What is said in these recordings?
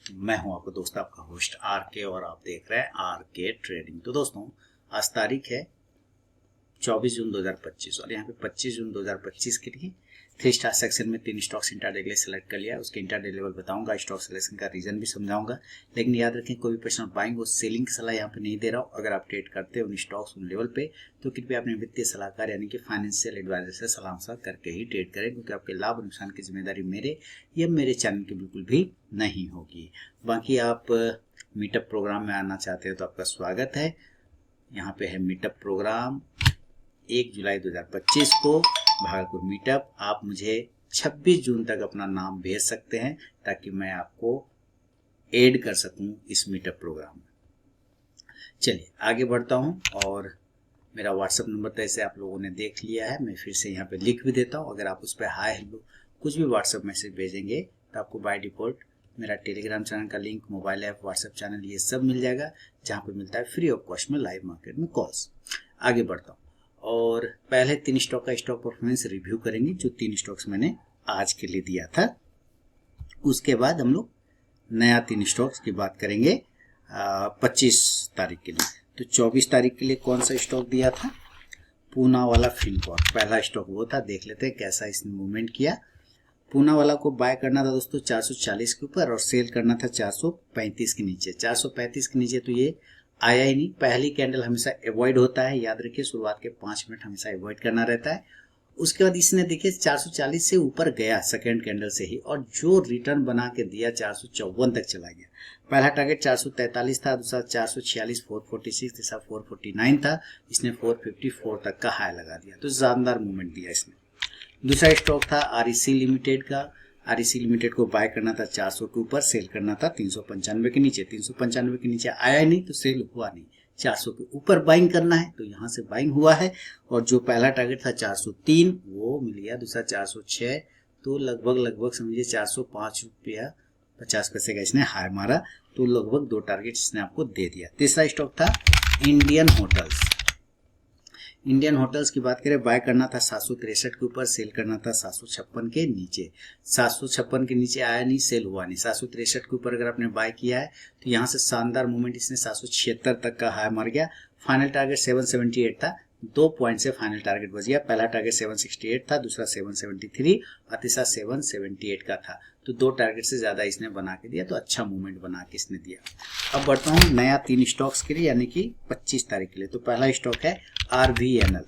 मैं हूं आपका दोस्त, आपका होस्ट आर के, और आप देख रहे हैं आर के ट्रेडिंग। तो दोस्तों, आज तारीख है 24 जून 2025 और यहाँ पे 25 जून 2025 के लिए 3 स्टार सेक्शन में 3 स्टॉक्स इंट्राडे के लिए सेलेक्ट कर लिया। उसके इंट्राडे लेवल बताऊंगा, स्टॉक सिलेक्शन का रीजन भी समझाऊंगा। लेकिन याद रखें, कोई भी पर्सन बाइंग और सेलिंग की सलाह यहाँ पे नहीं दे रहा हूँ। अगर आप ट्रेड करते हो उन स्टॉक्स उन लेवल पे, तो कृपया अपने वित्तीय सलाहकार यानी कि फाइनेंशियल एडवाइजर से सलाह मशवरा करके ही ट्रेड करें, क्योंकि आपके लाभ और नुकसान की जिम्मेदारी मेरे या मेरे चैनल की बिल्कुल भी नहीं होगी। बाकी आप मीटअप प्रोग्राम में आना चाहते हो तो आपका स्वागत है। यहाँ पे है मीटअप प्रोग्राम 1 जुलाई 2025 को भागलपुर मीटअप। आप मुझे 26 जून तक अपना नाम भेज सकते हैं ताकि मैं आपको ऐड कर सकूं इस मीटअप प्रोग्राम में। चलिए आगे बढ़ता हूं, और मेरा व्हाट्सएप नंबर तो ऐसे आप लोगों ने देख लिया है, मैं फिर से यहाँ पे लिख भी देता हूँ। अगर आप उस पर हाय हेलो कुछ भी व्हाट्सएप मैसेज भेजेंगे तो आपको बाय डिफॉल्ट मेरा टेलीग्राम चैनल का link, mobile app, WhatsApp channel, ये सब मिल जाएगा, जहाँ पे मिलता है फ्री ऑफ कॉस्ट में लाइव मार्केट में कॉल्स। आगे बढ़ता हूँ, और पहले 3 स्टॉक का स्टॉक परफॉर्मेंस रिव्यू करेंगे, जो 3 स्टॉक्स मैंने आज के लिए दिया था। उसके बाद हम लोग नया 3 स्टॉक्स की बात करेंगे 25 तारीख के लिए। तो 24 तारीख के लिए कौन सा स्टॉक दिया था? पूना वाला फिनकॉर्प पहला स्टॉक वो था। देख लेते हैं कैसा इसने मूवमेंट किया। पूना वाला को बाय करना था दोस्तों 440 के ऊपर, और सेल करना था 435 के नीचे। 435 के नीचे तो ये आया ही नहीं। पहली कैंडल हमेशा अवॉइड होता है, याद रखिए, शुरुआत के 5 मिनट हमेशा अवॉइड करना रहता है। उसके बाद इसने देखिए 440 से ऊपर गया सेकेंड कैंडल से ही, और जो रिटर्न बना के दिया 454 तक चला गया। पहला टारगेट 443 था, दूसरा 446, 446, तीसरा 449 था। इसने 454 तक का हाई लगा दिया, तो शानदार मूवमेंट दिया इसने। दूसरा स्टॉक था आरईसी लिमिटेड का। आरईसी लिमिटेड को बाय करना था 400 के ऊपर, सेल करना था 395 के नीचे। 395 के नीचे आया नहीं तो सेल हुआ नहीं। 400 के ऊपर बाइंग करना है, तो यहाँ से बाइंग हुआ है। और जो पहला टारगेट था 403 वो मिल गया, दूसरा 406, तो लगभग समझिए 405 रुपया 50 पैसे का इसने हाई मारा, तो लगभग 2 टारगेट इसने आपको दे दिया। तीसरा स्टॉक था इंडियन होटल्स। इंडियन होटल्स की बात करें, बाय करना था 763 के ऊपर, सेल करना था 756 के नीचे। 756 के नीचे आया नहीं, सेल हुआ नहीं। 763 के ऊपर अगर आपने बाय किया है तो यहाँ से शानदार मूवमेंट इसने 776 तक का हाई मार गया। फाइनल टारगेट 778 था, 2 पॉइंट से फाइनल टारगेट बच गया। पहला टारगेट 768 था, दूसरा 773 और तीसरा 778 का था, तो 2 टारगेट से ज्यादा इसने बना के दिया, तो अच्छा मूवमेंट बना के इसने दिया। अब बढ़ता हूँ नया 3 स्टॉक्स के लिए, यानी कि 25 तारीख के लिए। तो पहला स्टॉक है आरवीएनएल।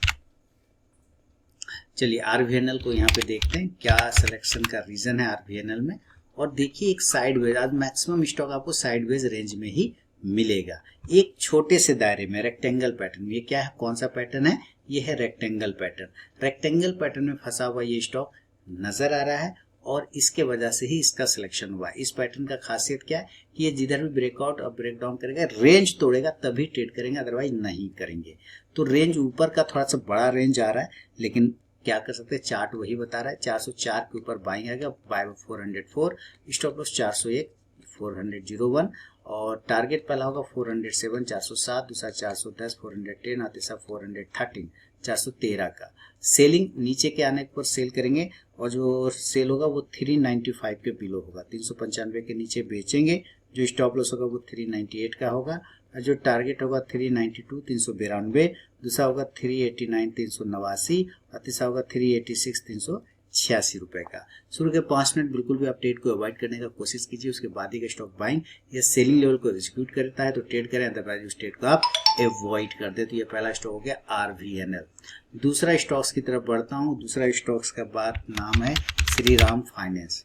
चलिए आरवीएनएल को यहाँ पे देखते हैं क्या सिलेक्शन का रीजन है आरवीएनएल में। और देखिए एक साइडवेज, आज मैक्सिमम स्टॉक आपको साइडवेज रेंज में ही मिलेगा, एक छोटे से दायरे में, रेक्टेंगल पैटर्न। ये क्या है, कौन सा पैटर्न है? ये है रेक्टेंगल पैटर्न। रेक्टेंगल पैटर्न में फंसा हुआ ये स्टॉक नजर आ रहा है, और इसके वजह से ही इसका सिलेक्शन हुआ। इस पैटर्न का खासियत क्या है कि ये जिधर भी ब्रेकआउट और ब्रेक डाउन करेगा, रेंज तोड़ेगा तभी ट्रेड करेंगे, अदरवाइज नहीं करेंगे। तो रेंज ऊपर का थोड़ा सा बड़ा रेंज आ रहा है, लेकिन क्या कर सकते हैं, चार्ट वही बता रहा है। 404 के ऊपर बाइंग आएगा, बाय 404, स्टॉप लॉस 401, 401, और टारगेट पहला होगा 407, 407, दूसरा 410, 410, और तीसरा 413, 413 का। सेलिंग नीचे के आने पर सेल करेंगे, और जो सेल होगा वो 395 के बिलो होगा। 395 के नीचे बेचेंगे, जो स्टॉप लॉस होगा वो 398 का होगा, और जो टारगेट होगा 392, 392, दूसरा होगा 389, 389, और तीसरा होगा 386, 386 रुपए का। शुरू के 5 मिनट बिल्कुल भी आप ट्रेड को अवॉइड करने का कोशिश कीजिए, उसके बाद ही स्टॉक बाइंग या सेलिंग लेवल को एग्जीक्यूट करता है तो ट्रेड करें, अदरवाइज उस ट्रेड को आप अवॉइड कर दे। तो ये पहला स्टॉक हो गया आरवीएनएल। दूसरा स्टॉक्स की तरफ बढ़ता हूँ। दूसरा स्टॉक्स का बात नाम है श्रीराम फाइनेंस।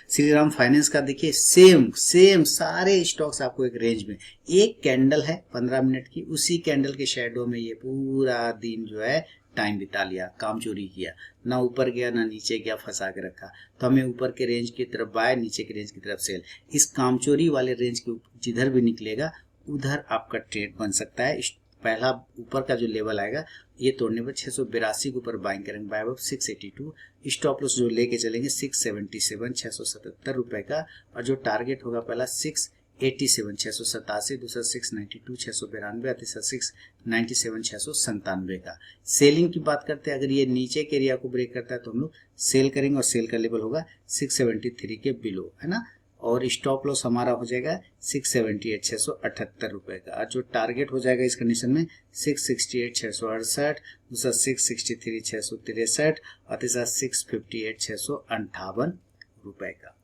श्रीराम फाइनेंस का देखिए सेम सारे स्टॉक्स आपको एक रेंज में, एक कैंडल है 15 मिनट की, उसी कैंडल के शेडो में ये पूरा दिन जो है टाइम बिता लिया, काम चोरी किया, ना ऊपर गया ना नीचे गया, फंसा के रखा। तो हमें ऊपर के रेंज की तरफ बाय, नीचे के रेंज की तरफ सेल। इस कामचोरी वाले रेंज के जिधर भी निकलेगा उधर आपका ट्रेड बन सकता है। पहला ऊपर का जो लेवल आएगा ये तोड़ने पर 682 के ऊपर बाइंग करेंगे, बाय ऑफ 682। स्टॉप लॉस जो लेके चलेंगे 677, 677 रुपए का, और जो टारगेट होगा पहला 687, 687, दूसरा 692, 692, तीसरा 697, 697 का। सेलिंग की बात करते हैं, अगर ये नीचे के एरिया को ब्रेक करता है तो हम लोग सेल करेंगे, और सेल का लेवल होगा 673 के बिलो, है ना। और स्टॉप लॉस हमारा हो जाएगा 678 रुपए का। और जो टारगेट हो जाएगा इस कंडीशन में 668 दूसरा 663 और तीसरा 658 रुपए का।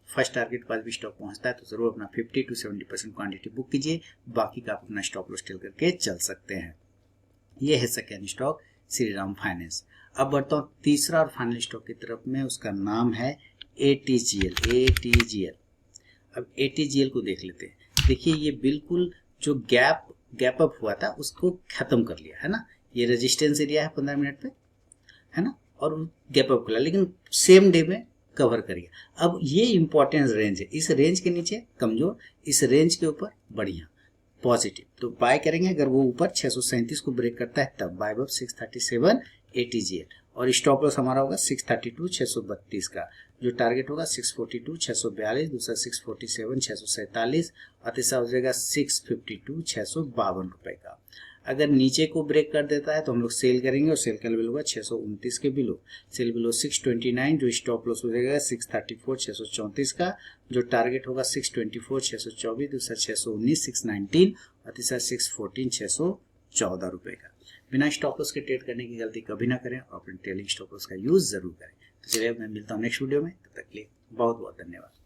फर्स्ट टारगेट पर भी स्टॉक पहुंचता है तो जरूर अपना 50 to 70% क्वांटिटी बुक कीजिए, बाकी का आप अपना स्टॉप लॉस टेल करके चल सकते हैं। ये है सेकेंड स्टॉक श्रीराम फाइनेंस। अब बढ़ता हूँ तीसरा और फाइनल स्टॉक की तरफ में, उसका नाम है ATGL। अब ATGL को देख लेते हैं। देखिए ये बिल्कुल जो गैप अप हुआ था उसको खत्म कर लिया है ना। ये रेजिस्टेंस एरिया है 15 मिनट पे, है ना, और गैप अप खुला लेकिन सेम डे में कवर करिए। अब ये इंपॉर्टेंट रेंज है, इस रेंज के नीचे कमजोर, इस रेंज के ऊपर बढ़िया पॉजिटिव, तो बाय करेंगे। अगर वो ऊपर 637 को ब्रेक करता है तब बाय अबव 637 ATGL। और स्टॉप लॉस हमारा होगा 632 632 का। जो टारगेट होगा 642 642, दूसरा 647 647 और तीसरा हो जाएगा 652 652 रुपए का। अगर नीचे को ब्रेक कर देता है तो हम लोग सेल करेंगे और सेल का लेवल होगा 629 के बिलो, सेल बिलो 629। जो स्टॉप लॉस हो जाएगा 634 634 का। जो टारगेट होगा 624 624, दूसरा 619 619 और तीसरा 614 614 रुपए का। बिना स्टॉप लॉस के ट्रेड करने की गलती कभी ना करें और अपने ट्रेलिंग स्टॉप लॉस का यूज जरूर करें। तो चलिए मैं मिलता हूँ नेक्स्ट वीडियो में, तब तक के लिए बहुत बहुत धन्यवाद।